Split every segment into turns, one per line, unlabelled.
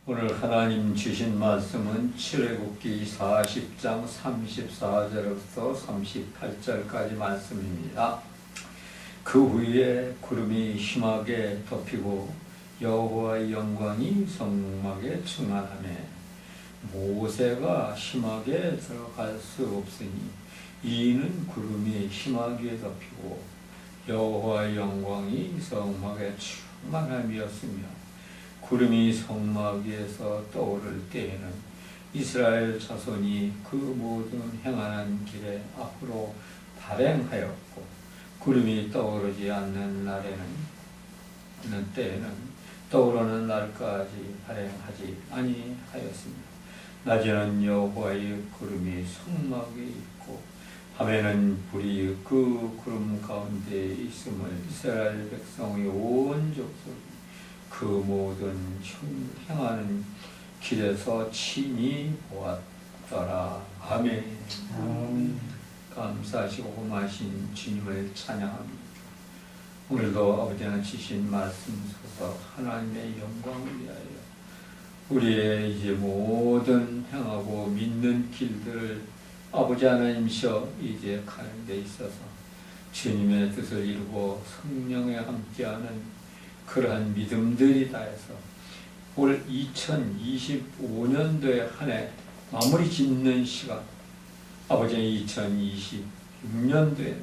오늘 하나님 주신 말씀은 출애굽기 40장 34절부터 38절까지 말씀입니다. 그 후에 구름이 심하게 덮이고 여호와의 영광이 성막에 충만하매 모세가 심하게 들어갈 수 없으니 이는 구름이 심하게 덮이고 여호와의 영광이 성막에 충만함이었으며 구름이 성막 위에서 떠오를 때에는 이스라엘 자손이 그 모든 행하는 길에 앞으로 발행하였고 구름이 떠오르지 않는 때에는 떠오르는 날까지 발행하지 아니하였습니다. 낮에는 여호와의 구름이 성막에 있고 밤에는 불이 그 구름 가운데 있음을 이스라엘 백성의 온 족속이 그 모든 행하는 길에서 친히 보았더라. 아멘. 감사하시고 고마신 주님을 찬양합니다. 오늘도 아버지는 주신 말씀 속에서 하나님의 영광을 위하여 우리의 이제 모든 행하고 믿는 길들을 아버지 하나님이셔 이제 가는 데 있어서 주님의 뜻을 이루고 성령에 함께하는 그러한 믿음들이 다해서 올 2025년도에 한 해 마무리 짓는 시간, 아버지의 2026년도에는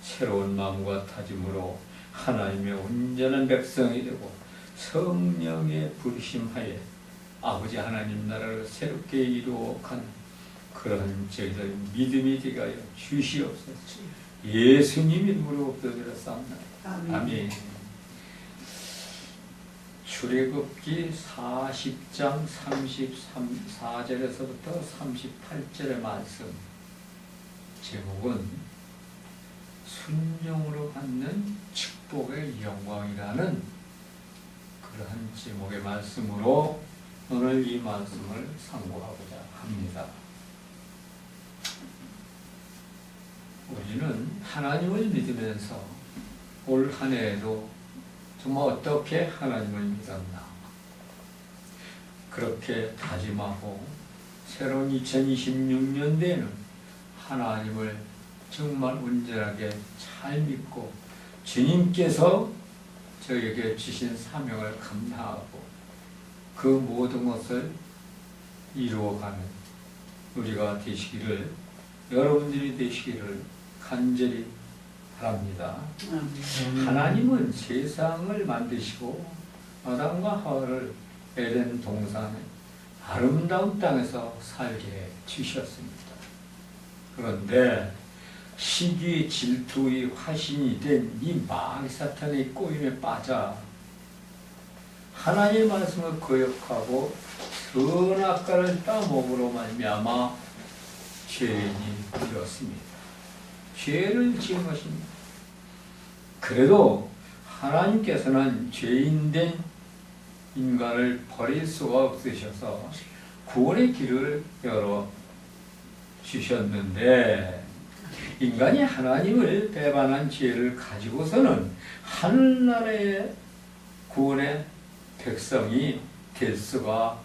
새로운 마음과 다짐으로 하나님의 온전한 백성이 되고 성령의 부르심하에 아버지 하나님 나라를 새롭게 이루어가는 그런 저희들 믿음이 되게 하여 주시옵소서. 예수님 이름으로 엎드렸사옵나이다. 아멘. 출애굽기 40장 34절에서부터 38절의 말씀 제목은 순종으로 받는 축복의 영광이라는 그러한 제목의 말씀으로 오늘 이 말씀을 상고하고자 합니다. 우리는 하나님을 믿으면서 올 한 해에도 정말 어떻게 하나님을 믿었나 그렇게 다짐하고 새로운 2026년도에는 하나님을 정말 온전하게 잘 믿고 주님께서 저에게 주신 사명을 감당하고 그 모든 것을 이루어가는 우리가 되시기를, 여러분들이 되시기를 간절히 바랍니다. 하나님은 세상을 만드시고 아담과 하와를 에덴 동산의 아름다운 땅에서 살게 주셨습니다. 그런데 시기 질투의 화신이 된 이 마귀 사탄의 꼬임에 빠져 하나님의 말씀을 거역하고 선악과를 따먹으로 말미암아 죄인이 되었습니다. 죄를 지은 것입니다. 그래도 하나님께서는 죄인된 인간을 버릴 수가 없으셔서 구원의 길을 열어 주셨는데 인간이 하나님을 배반한 죄를 가지고서는 하늘나라의 구원의 백성이 될 수가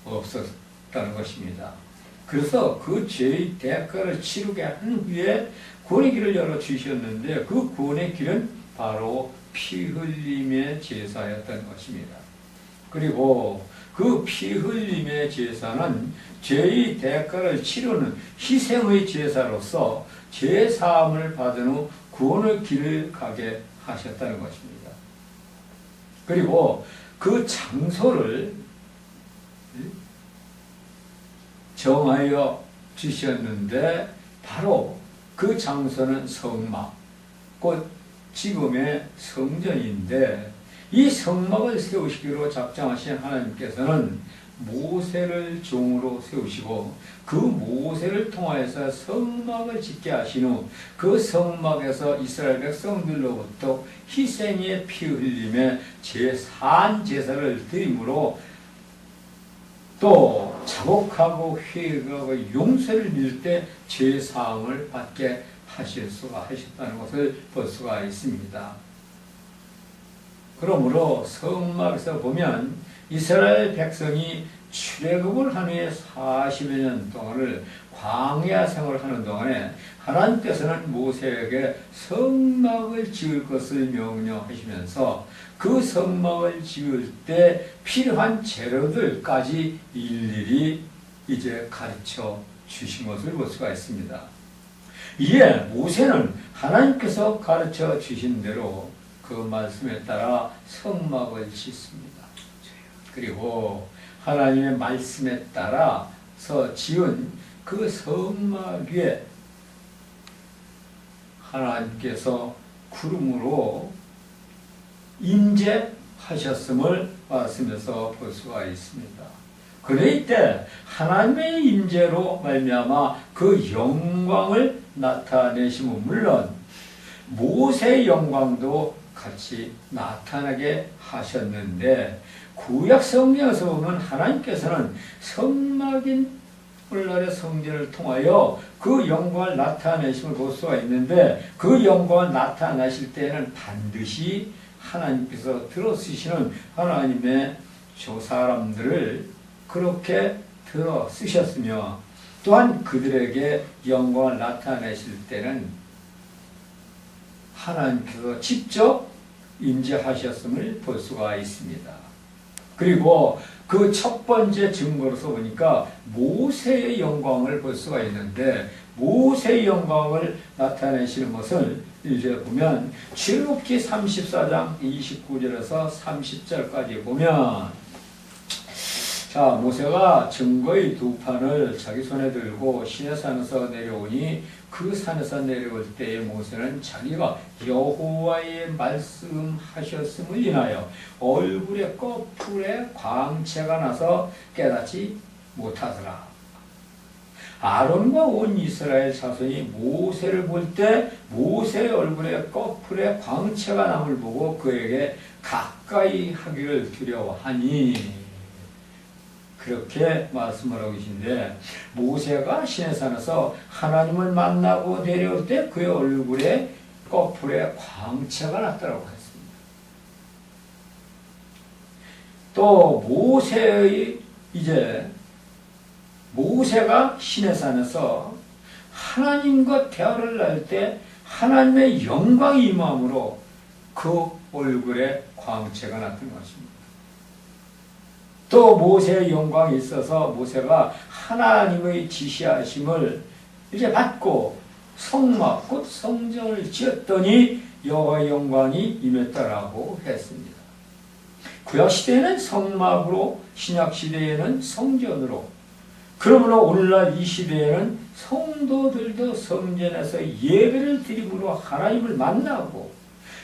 없었다는 것입니다. 그래서 그 죄의 대가를 치르게 한 후에 구원의 길을 열어주셨는데 그 구원의 길은 바로 피 흘림의 제사였던 것입니다. 그리고 그 피 흘림의 제사는 죄의 대가를 치르는 희생의 제사로서 죄 사함을 받은 후 구원의 길을 가게 하셨다는 것입니다. 그리고 그 장소를 정하여 주셨는데 바로 그 장소는 성막, 곧 지금의 성전인데 이 성막을 세우시기로 작정하신 하나님께서는 모세를 종으로 세우시고 그 모세를 통하여서 성막을 짓게 하신 후 그 성막에서 이스라엘 백성들로부터 희생의 피 흘림의 제사한 제사를 드림으로 또 자복하고 회개하고 용서를 빌 때 죄사함을 받게 하셨다는 것을 볼 수가 있습니다. 그러므로 성막에서 보면 이스라엘 백성이 출애굽을 한 후에 40여 년 동안을 광야 생활을 하는 동안에 하나님께서는 모세에게 성막을 지을 것을 명령하시면서 그 성막을 지을 때 필요한 재료들까지 일일이 이제 가르쳐 주신 것을 볼 수가 있습니다. 이에 모세는 하나님께서 가르쳐 주신 대로 그 말씀에 따라 성막을 짓습니다. 그리고 하나님의 말씀에 따라서 지은 그 성막 위에 하나님께서 구름으로 임재하셨음을 말씀에서 볼 수가 있습니다. 그럴 때 하나님의 임재로 말미암아 그 영광을 나타내심은 물론 모세의 영광도 같이 나타나게 하셨는데, 구약 성경에서 보면 하나님께서는 성막인 오늘날의 성전을 통하여 그 영광을 나타내심을 볼 수가 있는데, 그 영광을 나타나실 때는 반드시 하나님께서 들어쓰시는 하나님의 저 사람들을 그렇게 들어쓰셨으며, 또한 그들에게 영광을 나타내실 때는 하나님께서 직접 임재하셨음을 볼 수가 있습니다. 그리고 그 첫 번째 증거로서 보니까 모세의 영광을 볼 수가 있는데, 모세의 영광을 나타내시는 것을 이제 보면 출애굽기 34장 29절에서 30절까지 보면, 자, 모세가 증거의 두 판을 자기 손에 들고 시내산에서 내려오니 그 산에서 내려올 때에 모세는 자기가 여호와의 말씀하셨음을 인하여 얼굴에 꺼풀에 광채가 나서 깨닫지 못하더라. 아론과 온 이스라엘 자손이 모세를 볼 때 모세의 얼굴에 꺼풀에 광채가 남을 보고 그에게 가까이 하기를 두려워하니, 그렇게 말씀을 하고 계신데, 모세가 시내산에서 하나님을 만나고 내려올 때 그의 얼굴에 꺼풀에 광채가 났다고 했습니다. 또 모세가 시내산에서 하나님과 대화를 할 때 하나님의 영광이 임함으로 그 얼굴에 광채가 났던 것입니다. 또 모세의 영광이 있어서 모세가 하나님의 지시하심을 이제 받고 성막 곧 성전을 지었더니 여호와의 영광이 임했다라고 했습니다. 구약 시대에는 성막으로, 신약 시대에는 성전으로, 그러므로 오늘날 이 시대에는 성도들도 성전에서 예배를 드림으로 하나님을 만나고,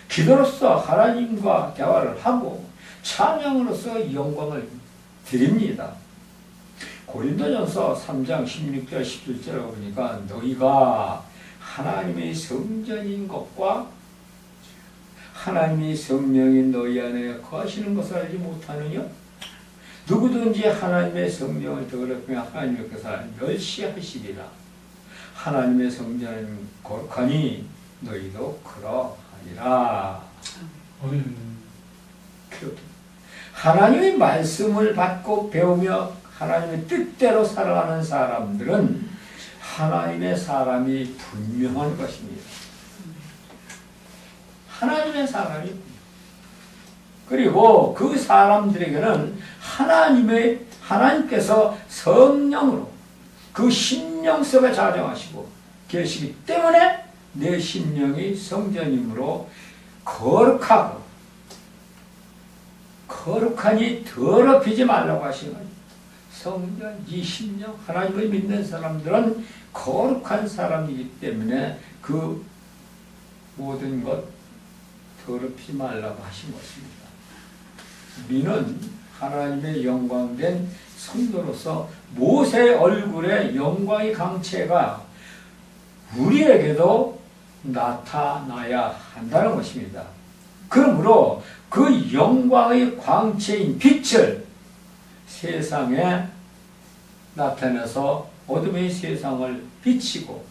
기도로서 하나님과 대화를 하고, 찬양으로서 영광을 드립니다. 고린도전서 3장 16절 17절에 보니까 너희가 하나님의 성전인 것과 하나님의 성령이 너희 안에 거하시는 것을 알지 못하느냐? 누구든지 하나님의 성령을 더럽히면 하나님의 것을 멸시하시리라. 하나님의 성전은 거룩하니 너희도 그러하니라. 그렇게 하나님의 말씀을 받고 배우며 하나님의 뜻대로 살아가는 사람들은 하나님의 사람이 분명한 것입니다. 하나님의 사람이, 그리고 그 사람들에게는 하나님께서 성령으로 그 심령 속에 자정하시고 계시기 때문에 내 심령이 성전이므로 거룩하니 더럽히지 말라고 하시는 거예요. 성전, 이 심령, 하나님을 믿는 사람들은 거룩한 사람이기 때문에 그 모든 것 더럽히지 말라고 하신 것입니다. 우리는 하나님의 영광된 성도로서 모세의 얼굴에 영광의 광채가 우리에게도 나타나야 한다는 것입니다. 그러므로 그 영광의 광채인 빛을 세상에 나타내서 어둠의 세상을 비치고,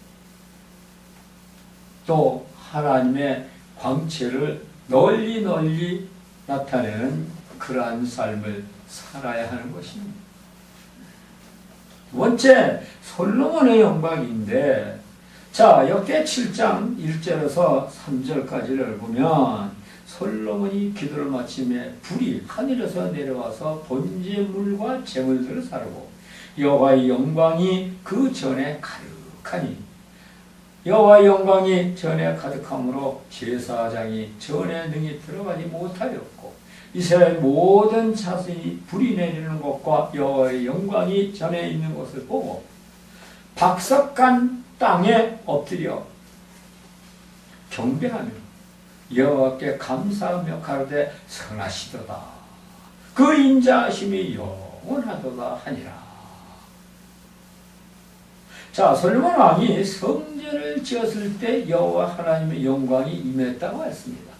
또 하나님의 광채를 널리 나타내는 그러한 삶을 살아야 하는 것입니다. 두 번째, 솔로몬의 영광인데, 자, 역대 7장 1절에서 3절까지를 보면 솔로몬이 기도를 마침에 불이 하늘에서 내려와서 번제물과 제물들을 사르고 여호와의 영광이 그 전에 가득하니 여호와의 영광이 전에 가득함으로 제사장이 전에 능히 들어가지 못하였고 이스라엘 모든 자손이 불이 내리는 것과 여호와의 영광이 전에 있는 것을 보고 박석간 땅에 엎드려 경배하며 여호와께 감사하며 가로되 선하시도다 그 인자하심이 영원하도다 하니라. 자, 솔로몬 왕이 성전을 지었을 때 여호와 하나님의 영광이 임했다고 했습니다.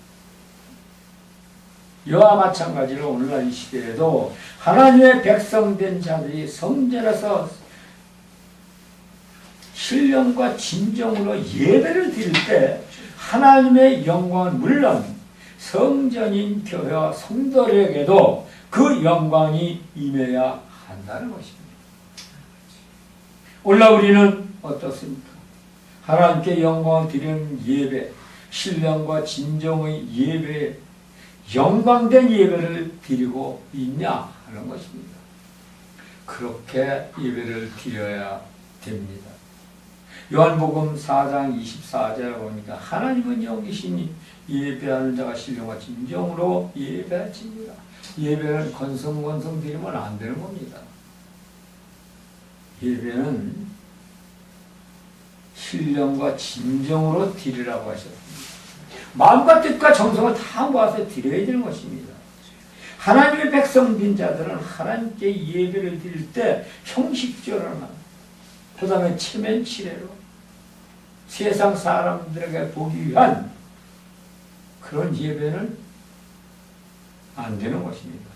이와 마찬가지로 오늘날 이 시대에도 하나님의 백성된 자들이 성전에서 신령과 진정으로 예배를 드릴 때 하나님의 영광은 물론 성전인 교회와 성도들에게도 그 영광이 임해야 한다는 것입니다. 오늘날 우리는 어떻습니까? 하나님께 영광을 드리는 예배, 신령과 진정의 예배, 영광된 예배를 드리고 있냐 하는 것입니다. 그렇게 예배를 드려야 됩니다. 요한복음 4장 24절에 보니까 하나님은 영이시니 예배하는 자가 신령과 진정으로 예배하십니다. 예배는 건성건성 드리면 안 되는 겁니다. 예배는 신령과 진정으로 드리라고 하셨습니다. 마음과 뜻과 정성을 다 모아서 드려야 되는 것입니다. 하나님의 백성된 자들은 하나님께 예배를 드릴 때 형식적으로나 그 다음에 체면치레로 세상 사람들에게 보기 위한 그런 예배는 안 되는 것입니다.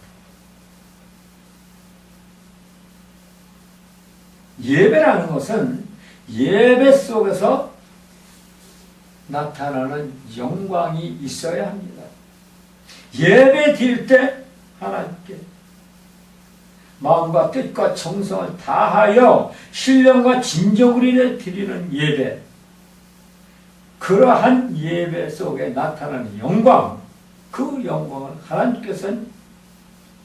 예배라는 것은 예배 속에서 나타나는 영광이 있어야 합니다. 예배 드릴 때 하나님께 마음과 뜻과 정성을 다하여 신령과 진정으로 드리는 예배, 그러한 예배 속에 나타나는 영광, 그 영광을 하나님께서는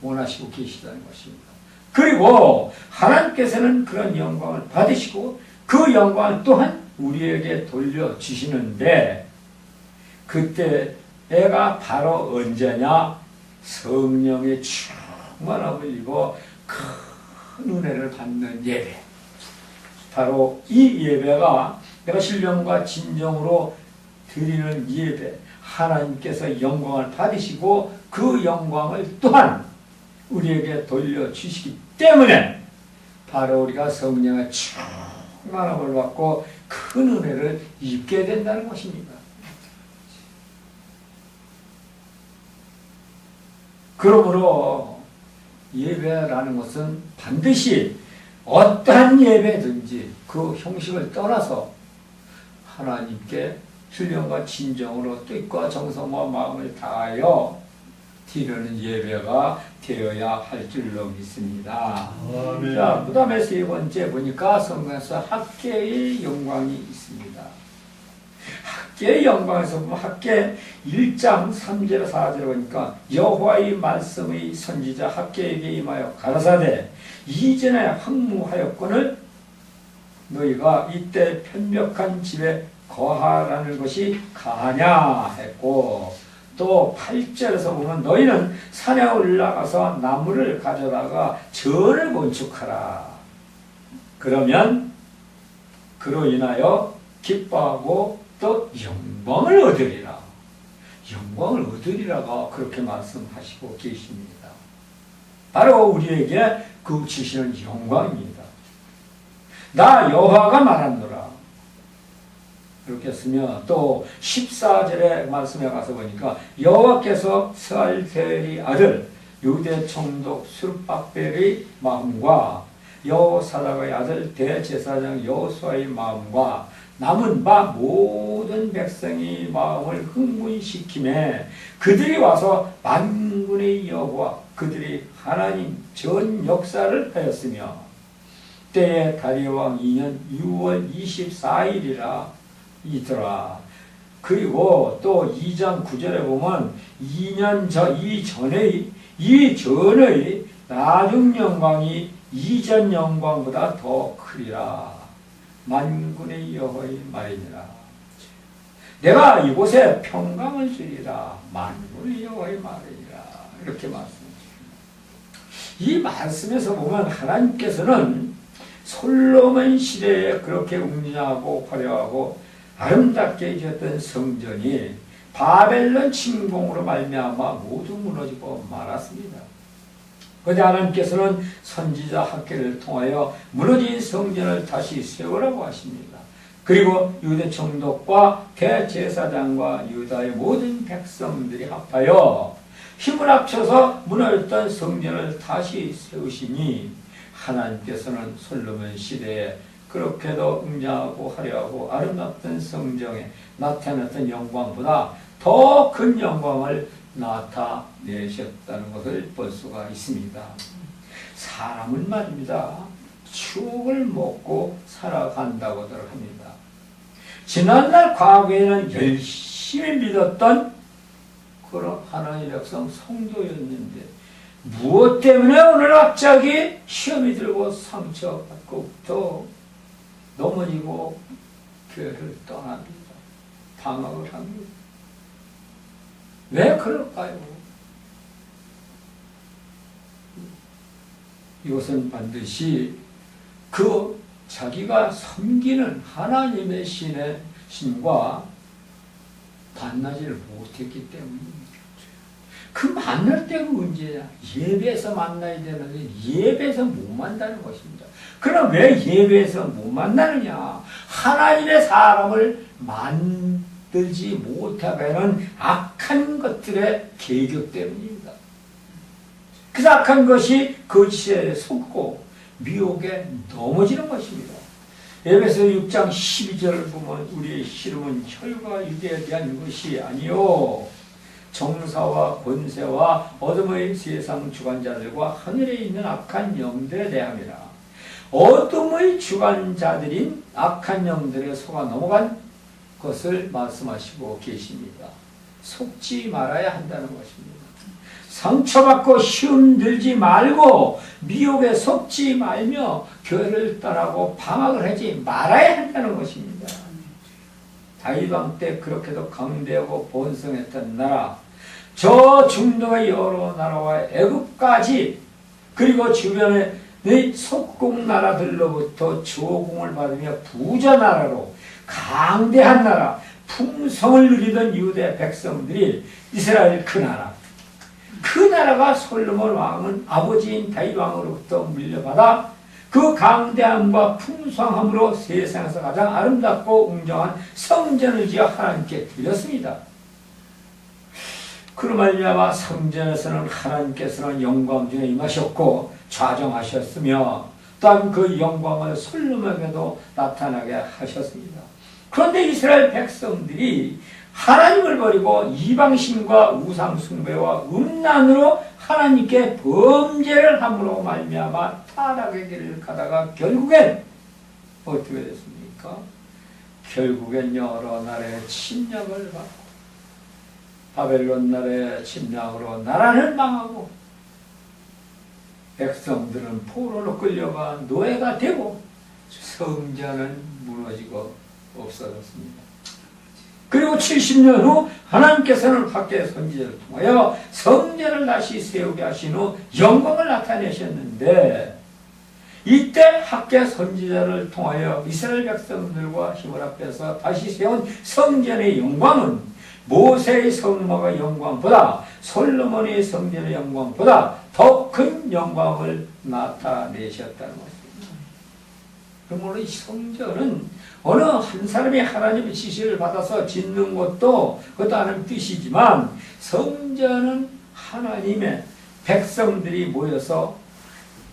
원하시고 계시다는 것입니다. 그리고 하나님께서는 그런 영광을 받으시고 그 영광을 또한 우리에게 돌려주시는데 그때가 바로 언제냐? 성령의 충만함을 입어 큰 은혜를 받는 예배. 바로 이 예배가 내가 신령과 진정으로 드리는 예배, 하나님께서 영광을 받으시고 그 영광을 또한 우리에게 돌려주시기 때문에 바로 우리가 성령의 충만함을 받고 큰 은혜를 입게 된다는 것입니다. 그러므로 예배라는 것은 반드시 어떠한 예배든지 그 형식을 떠나서 하나님께 신령과 진정으로 뜻과 정성과 마음을 다하여 드리는 예배가 되어야 할 줄로 믿습니다. 아멘. 자, 그 다음에 세 번째 보니까 성경에서 학계의 영광이 있습니다. 학계의 영광에서 보면 학계 1장 3절 4절 보니까 여호와의 말씀의 선지자 학계에게 임하여 가라사대 이전에 학무하였거늘 너희가 이때 편벽한 집에 거하라는 것이 가하냐 했고, 또 8절에서 보면 너희는 산에 올라가서 나무를 가져다가 전을 건축하라. 그러면 그로 인하여 기뻐하고 또 영광을 얻으리라. 영광을 얻으리라가 그렇게 말씀하시고 계십니다. 바로 우리에게 그 주시는 영광입니다. 나 여호와가 말하노라. 그렇게 쓰면 또 14절의 말씀에 가서 보니까 여호와께서 스알델의 아들 유대 총독 수르바벨의 마음과 여호사닥의 아들 대제사장 여호수아의 마음과 남은 바 모든 백성의 마음을 흥분시키매 그들이 와서 만군의 여호와 그들이 하나님 전 역사를 하였으며 때에 다리오 왕 2년 6월 24일이라 이더라. 그리고 또 2장 9절에 보면 2년 이전의 나중 영광이 이전 영광보다 더 크리라. 만군의 여호와의 말이니라. 내가 이곳에 평강을 주리라. 만군의 여호와의 말이니라. 이렇게 말씀하십니다. 이 말씀에서 보면 하나님께서는 솔로몬 시대에 그렇게 웅장하고 화려하고 아름답게 지었던 성전이 바벨론 침공으로 말미암아 모두 무너지고 말았습니다. 그런데 하나님께서는 선지자 학개를 통하여 무너진 성전을 다시 세우라고 하십니다. 그리고 유대 총독과 대제사장과 유다의 모든 백성들이 합하여 힘을 합쳐서 무너졌던 성전을 다시 세우시니 하나님께서는 솔로몬 시대에 그렇게도 웅장하고 화려하고 아름답던 성전에 나타났던 영광보다 더 큰 영광을 나타내셨다는 것을 볼 수가 있습니다. 사람은 말입니다. 추억을 먹고 살아간다고들 합니다. 지난날 과거에는 열심히 믿었던 그런 하나님의 백성 성도였는데 무엇 때문에 오늘 갑자기 시험이 들고 상처받고부터 넘어지고 교회를 떠납니다. 방황을 합니다. 왜 그럴까요? 이것은 반드시 그 자기가 섬기는 하나님의 신과 만나지를 못했기 때문입니다. 그 만날 때가 문제야. 예배에서 만나야 되는데 예배에서 못 만나는 것입니다. 그럼 왜 예배에서 못 만나느냐? 하나님의 사람을 만들지 못하게 하는 악한 것들의 계교 때문입니다. 그 악한 것이 거짓에 속고 미혹에 넘어지는 것입니다. 에베소 6장 12절을 보면 우리의 씨름은 혈과 육에 대한 것이 아니요 정사와 권세와 어둠의 세상 주관자들과 하늘에 있는 악한 영들에 대함이라. 어둠의 주관자들인 악한 영들의 속아 넘어간 것을 말씀하시고 계십니다. 속지 말아야 한다는 것입니다. 상처받고 시험 들지 말고 미혹에 속지 말며 교회를 떠나고 방황을 하지 말아야 한다는 것입니다. 다윗 왕 때 그렇게도 강대하고 번성했던 나라, 저 중동의 여러 나라와 애굽까지 그리고 주변의 속국 나라들로부터 조공을 받으며 부자 나라로 강대한 나라, 풍성을 누리던 유대 백성들이 이스라엘 그 나라가 솔로몬 왕은 아버지인 다윗 왕으로부터 물려받아 그 강대함과 풍성함으로 세상에서 가장 아름답고 웅장한 성전을 지어 하나님께 드렸습니다. 그로 말미암아 성전에서는 하나님께서는 영광 중에 임하셨고 좌정하셨으며 또한 그 영광을 솔로몬에게도 나타나게 하셨습니다. 그런데 이스라엘 백성들이 하나님을 버리고 이방신과 우상숭배와 음란으로 하나님께 범죄를 함으로 말미암아 타락의 길을 가다가 결국엔 어떻게 됐습니까? 결국엔 여러 나라의 침략을 받고 바벨론 나라의 침략으로 나라는 망하고 백성들은 포로로 끌려가 노예가 되고 성전은 무너지고 없어졌습니다. 그리고 70년 후 하나님께서는 학개 선지자를 통하여 성전을 다시 세우게 하신 후 영광을 나타내셨는데 이때 학개 선지자를 통하여 이스라엘 백성들과 힘을 합해서 다시 세운 성전의 영광은 모세의 성막의 영광보다 솔로몬의 성전의 영광보다 더 큰 영광을 나타내셨다는 것입니다. 그러므로 이 성전은 어느 한 사람이 하나님의 지시를 받아서 짓는 것도 그것도 하나님의 뜻이지만 성전은 하나님의 백성들이 모여서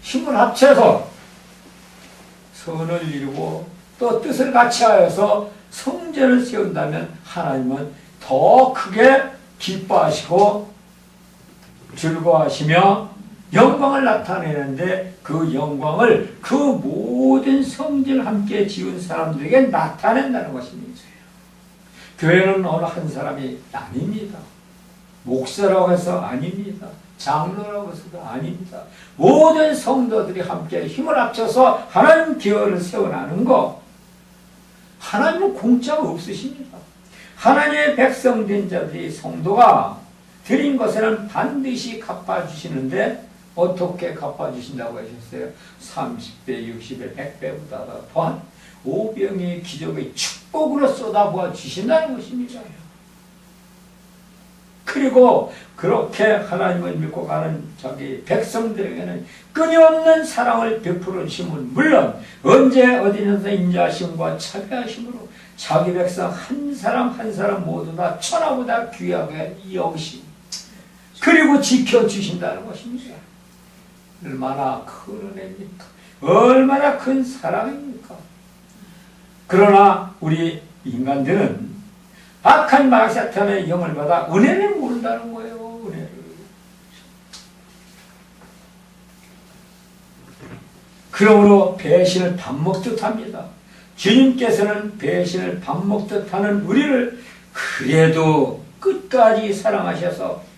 힘을 합쳐서 선을 이루고 또 뜻을 같이 하여서 성전을 세운다면 하나님은 더 크게 기뻐하시고 즐거워하시며 영광을 나타내는데 그 영광을 그 모든 성질 함께 지은 사람들에게 나타낸다는 것입니다. 교회는 어느 한 사람이 아닙니다. 목사라고 해서 아닙니다. 장로라고 해서도 아닙니다. 모든 성도들이 함께 힘을 합쳐서 하나님 교회를 세워나가는 것. 하나님은 공짜가 없으십니다. 하나님의 백성된 자들이 성도가 드린 것에는 반드시 갚아주시는데 어떻게 갚아주신다고 하셨어요? 30배, 60배, 100배보다 더한 오병의 기적의 축복으로 쏟아부어 주신다는 것입니다. 그리고 그렇게 하나님을 믿고 가는 자기 백성들에게는 끊임없는 사랑을 베풀어 주심은 물론 언제 어디에서 인자하심과 차별하심으로 자기 백성 한 사람 한 사람 모두 다 천하보다 귀하게 여기심 그리고 지켜주신다는 것입니다. 얼마나 큰 은혜입니까? 얼마나 큰 사랑입니까? 그러나 우리 인간들은 악한 마사탄의 영을 받아 은혜를 모른다는 거예요. 은혜를. 그러므로 배신을 밥 먹듯 합니다. 주님께서는 배신을 밥 먹듯 하는 우리를 그래도 끝까지 사랑하셔서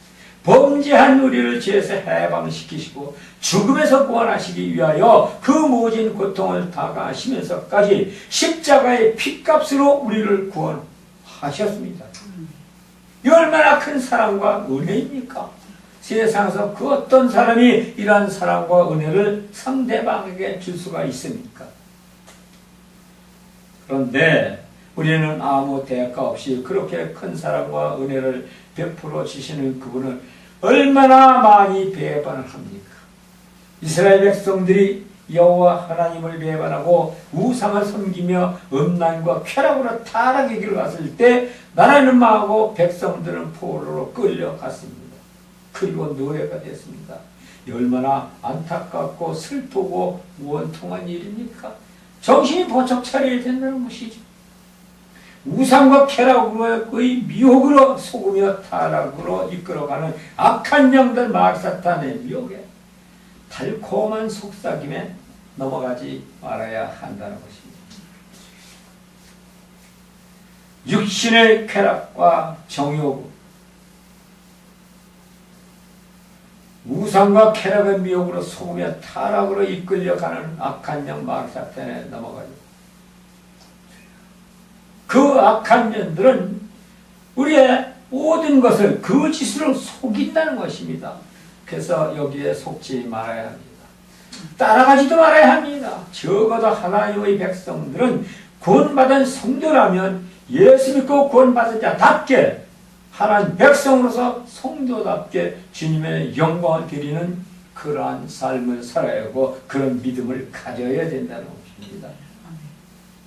범죄한 우리를 죄에서 해방시키시고 죽음에서 구원하시기 위하여 그 모진 고통을 다가시면서까지 십자가의 핏값으로 우리를 구원하셨습니다. 이 얼마나 큰 사랑과 은혜입니까? 세상에서 그 어떤 사람이 이러한 사랑과 은혜를 상대방에게 줄 수가 있습니까? 그런데 우리는 아무 대가 없이 그렇게 큰 사랑과 은혜를 베풀어 주시는 그분을 얼마나 많이 배반을 합니까? 이스라엘 백성들이 여호와 하나님을 배반하고 우상을 섬기며 음란과 쾌락으로 타락의 길을 갔을 때 나라는 망하고 백성들은 포로로 끌려갔습니다. 그리고 노예가 됐습니다. 얼마나 안타깝고 슬프고 원통한 일입니까? 정신이 번쩍 차려야 된다는 것이죠. 우상과 쾌락의 미혹으로 속으며 타락으로 이끌어가는 악한 영들 마귀사탄의 미혹에 달콤한 속삭임에 넘어가지 말아야 한다는 것입니다. 육신의 쾌락과 정욕, 우상과 쾌락의 미혹으로 속으며 타락으로 이끌려가는 악한 영 마귀사탄에 넘어가죠. 그 악한 년들은 우리의 모든 것을 거짓으로 속인다는 것입니다. 그래서 여기에 속지 말아야 합니다. 따라가지도 말아야 합니다. 적어도 하나님의 백성들은 구원받은 성도라면 예수 믿고 구원받은 자답게 하나님 백성으로서 성도답게 주님의 영광을 드리는 그러한 삶을 살아야 하고 그런 믿음을 가져야 된다는 것입니다.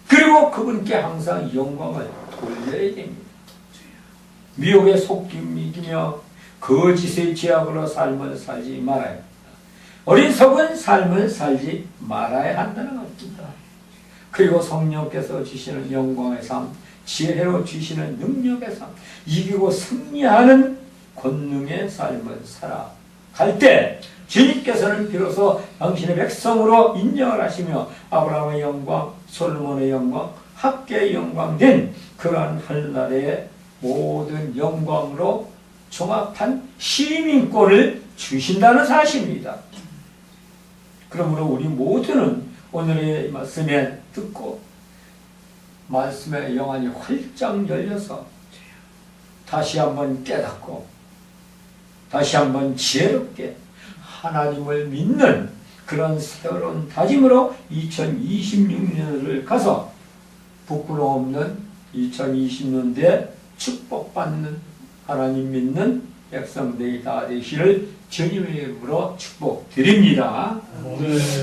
그리고 그분께 항상 영광을 돌려야 됩니다. 미혹에 속이며 거짓의 죄악으로 삶을 살지 말아야 합니다. 어리석은 삶을 살지 말아야 한다는 것입니다. 그리고 성령께서 주시는 영광의 삶, 지혜로 주시는 능력의 삶, 이기고 승리하는 권능의 삶을 살아갈 때 주님께서는 비로소 당신의 백성으로 인정을 하시며 아브라함의 영광, 솔로몬의 영광, 학계의 영광 된 그러한 한나라의 모든 영광으로 종합한 시민권을 주신다는 사실입니다. 그러므로 우리 모두는 오늘의 말씀에 듣고 말씀의 영안이 활짝 열려서 다시 한번 깨닫고 다시 한번 지혜롭게 하나님을 믿는 그런 새로운 다짐으로 2026년을 가서 부끄러움 없는 2020년대에 축복받는 하나님 믿는 백성들이 다 되시를 주님의 이름으로 축복드립니다.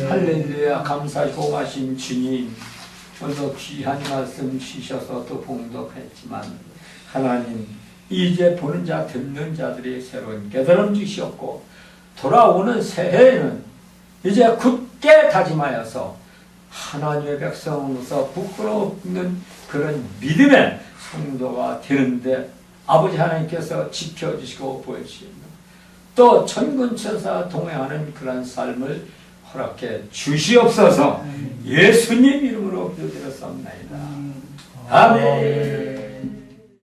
할렐루야. 감사하고 고마신 주님, 오늘도 귀한 말씀 주셔서 또 봉독했지만 하나님 이제 보는 자 듣는 자들이 새로운 깨달음 주시었고 돌아오는 새해에는 이제 굳게 다짐하여서 하나님의 백성으로서 부끄러움없는 그런 믿음의 성도가 되는데 아버지 하나님께서 지켜주시고 보여주시고 또 천군천사와 동행하는 그런 삶을 허락해 주시옵소서. 예수님 이름으로 기도드렸사옵나이다. 아멘.